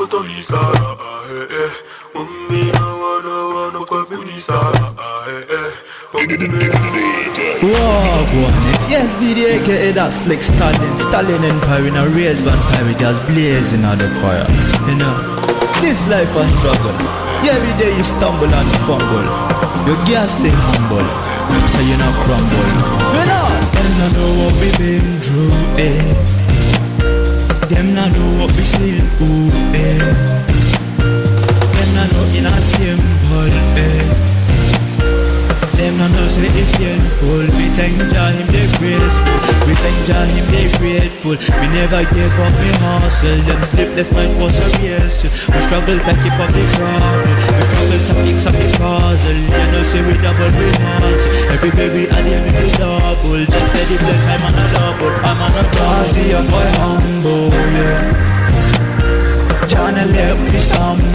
kutoniza Mummi na wana kwa kunisa Wagwan, it's yes, BD aka that slick Stallion Empire in a race vampire just blazing out the fire. You know, this life a struggle. Every day you stumble and fumble. Your gas stay humble, so you not crumble. You know, them not know what we been through, eh. Them not know what we seen, ooh, eh. Them not know in a simple, eh. Them no know say it painful. We thank Jah him they graceful. We thank Jah him they grateful. We never gave up we hustle. Them sleepless night was a race. We struggle to keep up the crowd. We struggle to fix up the puzzle. You know say we double we hustle. Every baby and then we double. Just steady bless I'm on a double. I'm on a double. See a boy humble, yeah. Jah never let me stumble.